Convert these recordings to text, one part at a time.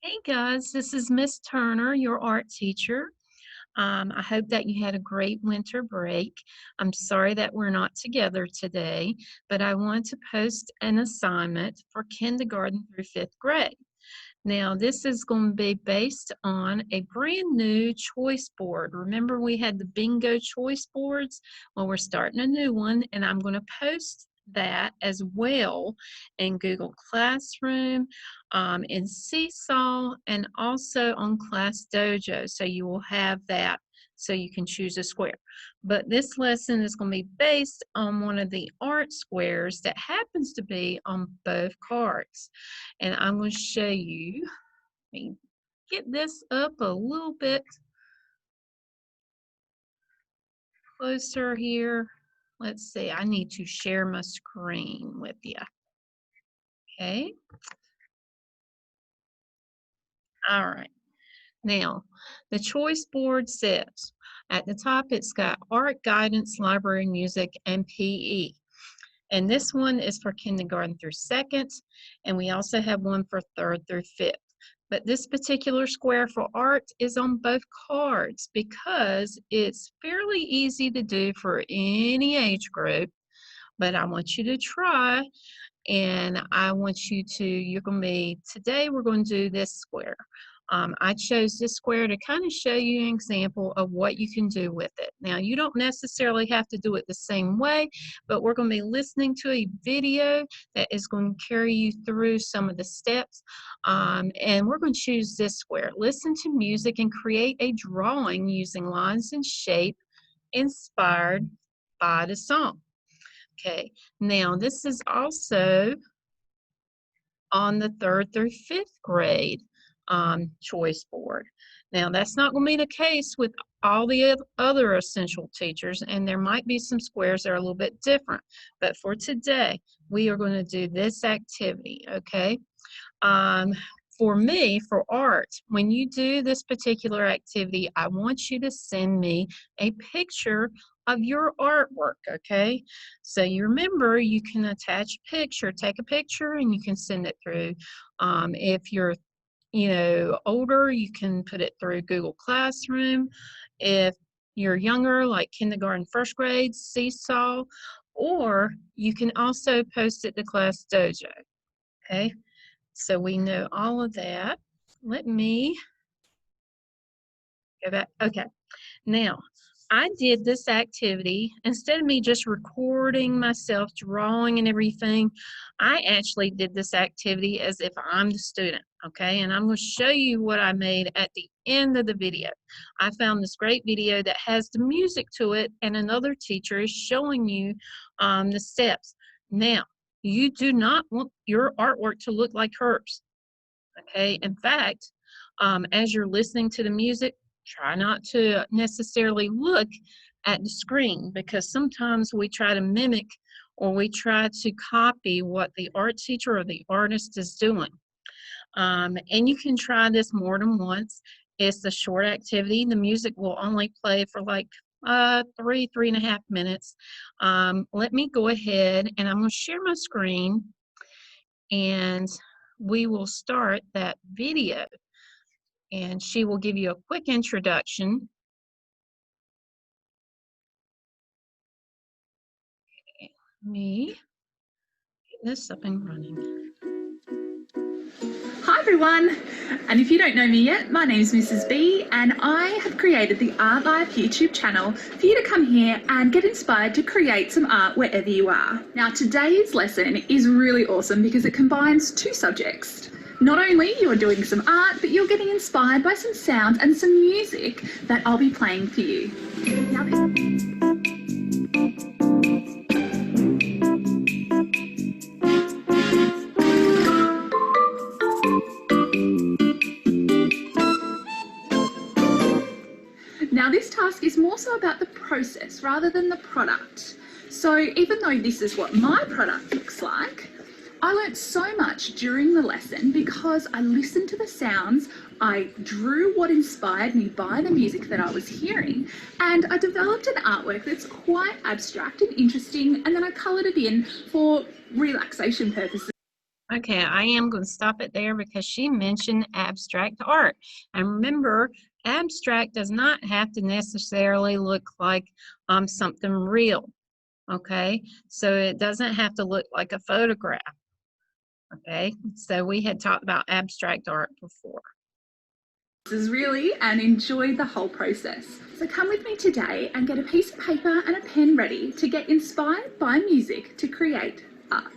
Hey guys, this is Miss Turner, your art teacher. I hope that you had a great winter break. I'm sorry that we're not together today, but I want to post an assignment for kindergarten through fifth grade. Now, this is going to be based on a brand new choice board. Remember, we had the bingo choice boards? Well, we're starting a new one, and I'm going to post that as well in Google Classroom, in Seesaw, and also on Class Dojo. So you will have that so you can choose a square. But this lesson is going to be based on one of the art squares that happens to be on both cards. And I'm going to show you, let me get this up a little bit closer here. Let's see, I need to share my screen with you. Okay. All right. Now, the choice board says at the top it's got art, guidance, library, music, and PE. And this one is for kindergarten through second, and we also have one for third through fifth. But this particular square for art is on both cards because it's fairly easy to do for any age group. But I want you to try, and I want you to, today we're going to do this square. I chose this square to kind of show you an example of what you can do with it. Now, you don't necessarily have to do it the same way, but we're going to be listening to a video that is going to carry you through some of the steps, and we're going to choose this square. Listen to music and create a drawing using lines and shape inspired by the song. Okay, now this is also on the third through fifth grade choice board. Now, that's not going to be the case with all the other essential teachers, and there might be some squares that are a little bit different. But for today, we are going to do this activity, okay? For me, for art, when you do this particular activity, I want you to send me a picture of your artwork, okay? So you remember, you can attach a picture, take a picture, and you can send it through. If you're older, you can put it through Google Classroom. If you're younger, like kindergarten, first grade, Seesaw, or you can also post it to Class Dojo, okay? So we know all of that. Let me go back. Okay. Now, I did this activity, instead of me just recording myself drawing and everything, I actually did this activity as if I'm the student, okay? And I'm going to show you what I made at the end of the video. I found this great video that has the music to it, and another teacher is showing you the steps. Now, you do not want your artwork to look like hers, okay? In fact, as you're listening to the music, try not to necessarily look at the screen, because sometimes we try to mimic or we try to copy what the art teacher or the artist is doing. And you can try this more than once. It's a short activity. The music will only play for like 3.5 minutes. Let me go ahead and I'm going to share my screen, and we will start that video. And she will give you a quick introduction. Okay, let me get this up and running. Hi everyone, and if you don't know me yet, my name is Mrs. B, and I have created the Art Life YouTube channel for you to come here and get inspired to create some art wherever you are. Now, today's lesson is really awesome because it combines two subjects. Not only you are doing some art, but you're getting inspired by some sound and some music that I'll be playing for you. Now this task is more so about the process rather than the product. So even though this is what my product looks like, I learnt so much during the lesson because I listened to the sounds, I drew what inspired me by the music that I was hearing, and I developed an artwork that's quite abstract and interesting, and then I coloured it in for relaxation purposes. Okay, I am going to stop it there because she mentioned abstract art. And remember, abstract does not have to necessarily look like something real. Okay, so it doesn't have to look like a photograph. Okay, so we had talked about abstract art before. Really and enjoy the whole process. So come with me today and get a piece of paper and a pen ready to get inspired by music to create art.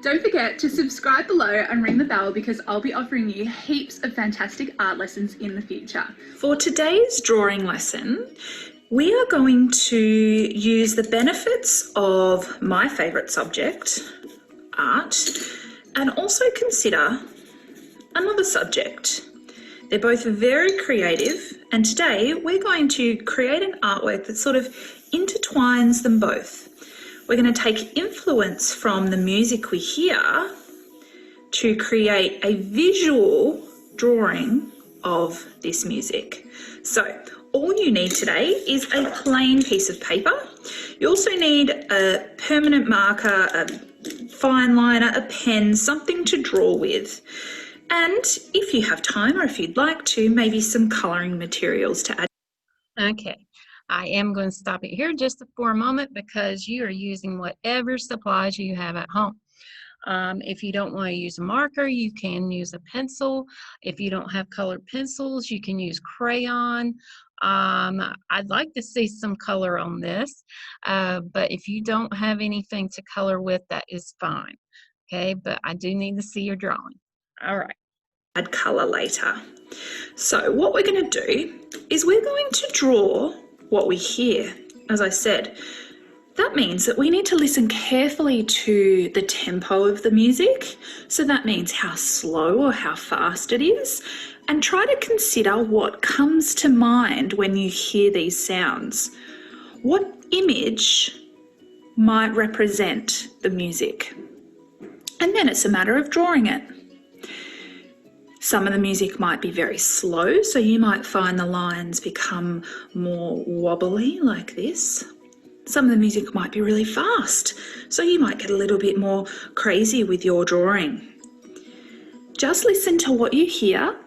Don't forget to subscribe below and ring the bell because I'll be offering you heaps of fantastic art lessons in the future. For today's drawing lesson, we are going to use the benefits of my favourite subject, art, and also consider another subject. They're both very creative, and today we're going to create an artwork that sort of intertwines them both. We're going to take influence from the music we hear to create a visual drawing of this music. So all you need today is a plain piece of paper. You also need a permanent marker, a fine liner, a pen, something to draw with. And if you have time or if you'd like to, maybe some colouring materials to add. Okay, I am going to stop it here just for a moment because you are using whatever supplies you have at home. If you don't want to use a marker, you can use a pencil. If you don't have colored pencils, you can use crayon. I'd like to see some color on this, but if you don't have anything to color with, that is fine. Okay, but I do need to see your drawing. All right. Add colour later. So what we're going to do is we're going to draw what we hear. As I said, that means that we need to listen carefully to the tempo of the music. So that means how slow or how fast it is, and try to consider what comes to mind when you hear these sounds. What image might represent the music? And then it's a matter of drawing it. Some of the music might be very slow, so you might find the lines become more wobbly like this. Some of the music might be really fast, so you might get a little bit more crazy with your drawing. Just listen to what you hear.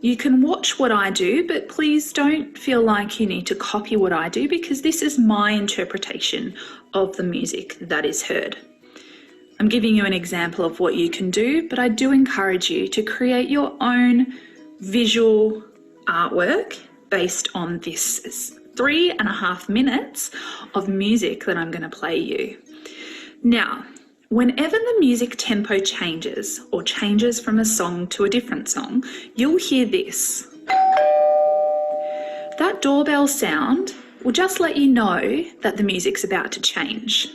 You can watch what I do, but please don't feel like you need to copy what I do because this is my interpretation of the music that is heard. I'm giving you an example of what you can do, but I do encourage you to create your own visual artwork based on this 3.5 minutes of music that I'm going to play you. Now, whenever the music tempo changes or changes from a song to a different song, you'll hear this. That doorbell sound will just let you know that the music's about to change.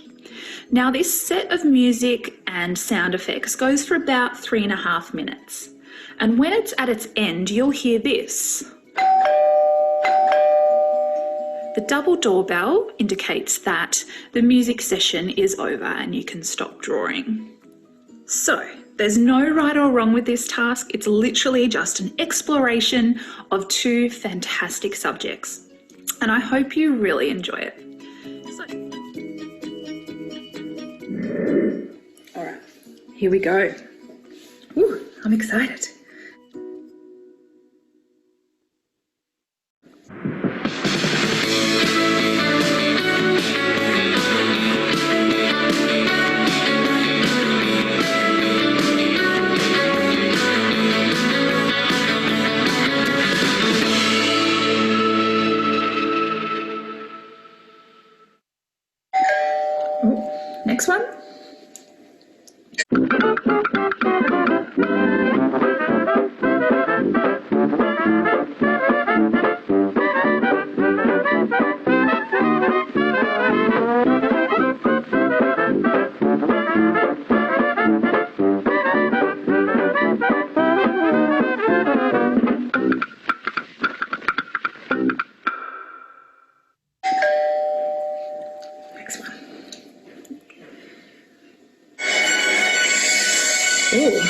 Now this set of music and sound effects goes for about 3.5 minutes. And when it's at its end, you'll hear this. The double doorbell indicates that the music session is over and you can stop drawing. So there's no right or wrong with this task. It's literally just an exploration of two fantastic subjects. And I hope you really enjoy it. All right, here we go. Ooh, I'm excited. Ooh, next one. Next one. Ooh.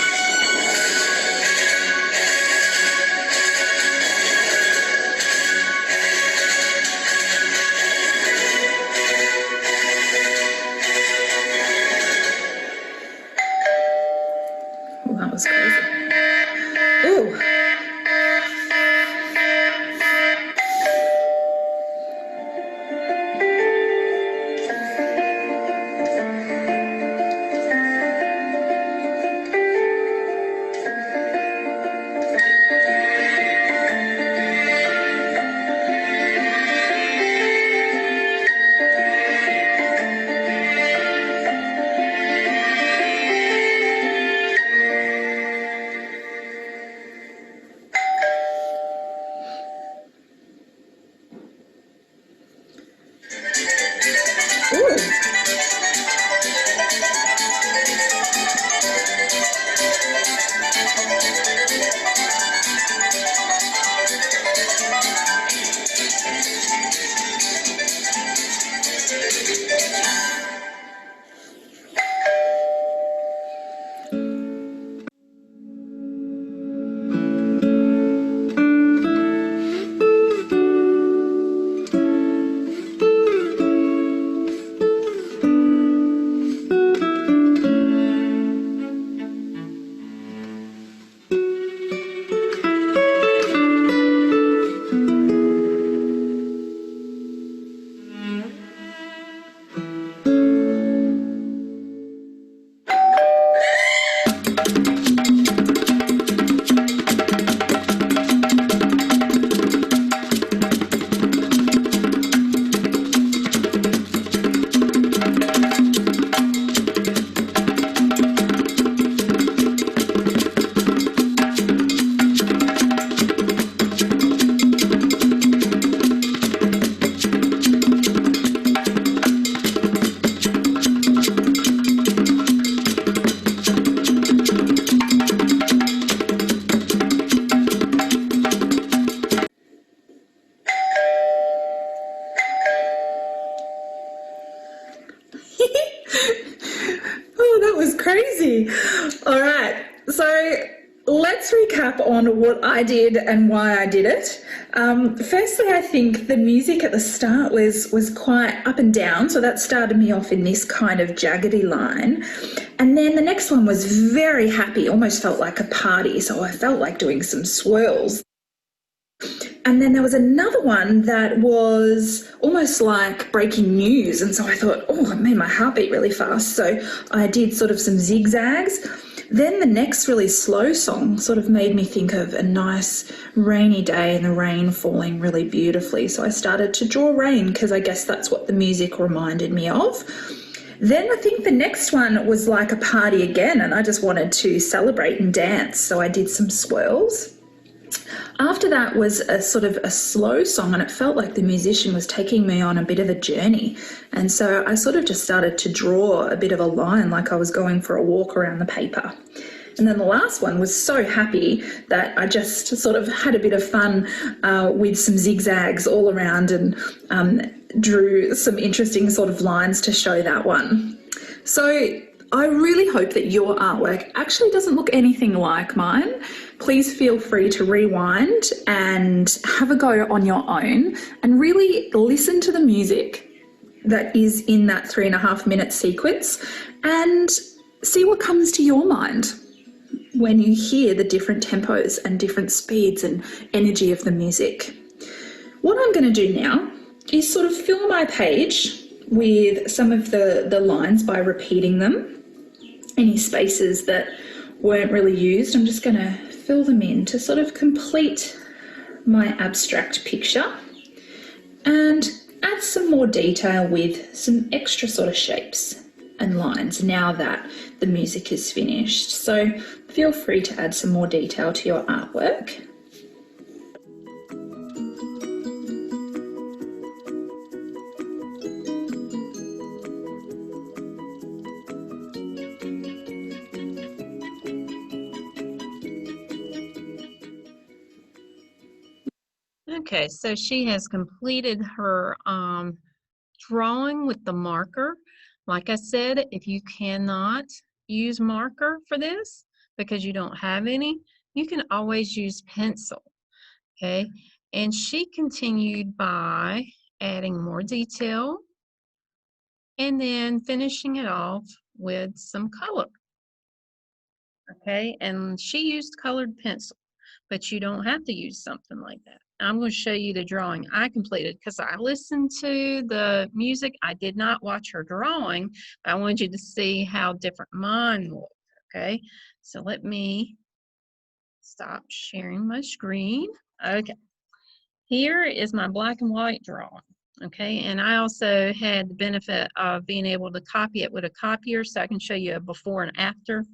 Oh, that was crazy. All right, so let's recap on what I did and why I did it. Firstly, I think the music at the start was quite up and down, so that started me off in this kind of jaggedy line. And then the next one was very happy, almost felt like a party, so I felt like doing some swirls. And then there was another one that was almost like breaking news. And so I thought, oh, it made my heart beat really fast. So I did sort of some zigzags. Then the next really slow song sort of made me think of a nice rainy day and the rain falling really beautifully. So I started to draw rain because I guess that's what the music reminded me of. Then I think the next one was like a party again, and I just wanted to celebrate and dance. So I did some swirls. After that was a sort of a slow song, and it felt like the musician was taking me on a bit of a journey. And so I sort of just started to draw a bit of a line, like I was going for a walk around the paper. And then the last one was so happy that I just sort of had a bit of fun with some zigzags all around and drew some interesting sort of lines to show that one. So I really hope that your artwork actually doesn't look anything like mine. Please feel free to rewind and have a go on your own and really listen to the music that is in that 3.5 minute sequence and see what comes to your mind when you hear the different tempos and different speeds and energy of the music. What I'm going to do now is sort of fill my page with some of the lines by repeating them. Any spaces that weren't really used, I'm just going to fill them in to sort of complete my abstract picture and add some more detail with some extra sort of shapes and lines now that the music is finished. So feel free to add some more detail to your artwork. Okay, so she has completed her drawing with the marker. Like I said, if you cannot use marker for this because you don't have any, you can always use pencil, okay? And she continued by adding more detail and then finishing it off with some color, okay? And she used colored pencil, but you don't have to use something like that. I'm going to show you the drawing I completed because I listened to the music. I did not watch her drawing, but I wanted you to see how different mine looked, okay? So let me stop sharing my screen. Okay, here is my black and white drawing, okay? And I also had the benefit of being able to copy it with a copier so I can show you a before and after.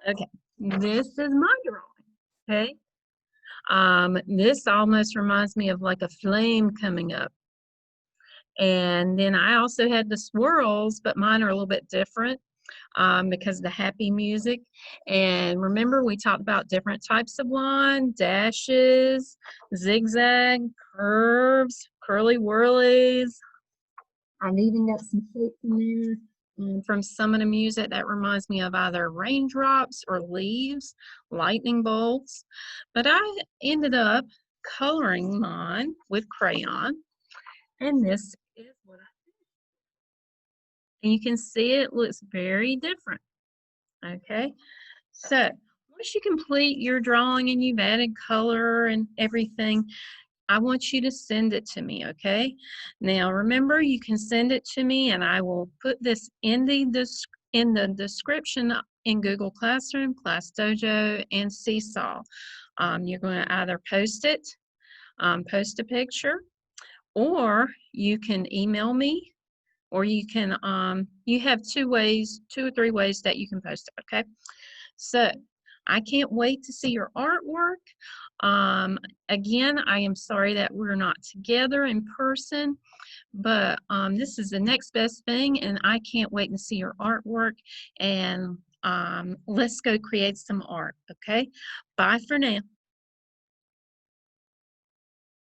Okay, this is my drawing, okay? This almost reminds me of like a flame coming up. And then I also had the swirls, but mine are a little bit different because of the happy music. And remember, we talked about different types of line, dashes, zigzag, curves, curly whirlies, I've even got some shapes in there from some of the music that reminds me of either raindrops or leaves, lightning bolts. But I ended up coloring mine with crayon, and this is what I did. And you can see it looks very different. Okay, so once you complete your drawing and you've added color and everything, I want you to send it to me, okay? Now remember, you can send it to me and I will put this in the description in Google Classroom, ClassDojo, and Seesaw. You're going to either post it, post a picture, or you can email me, or you can, you have two or three ways that you can post it, okay? So I can't wait to see your artwork. Again, I am sorry that we're not together in person, but this is the next best thing, and I can't wait to see your artwork. And let's go create some art, okay? Bye for now.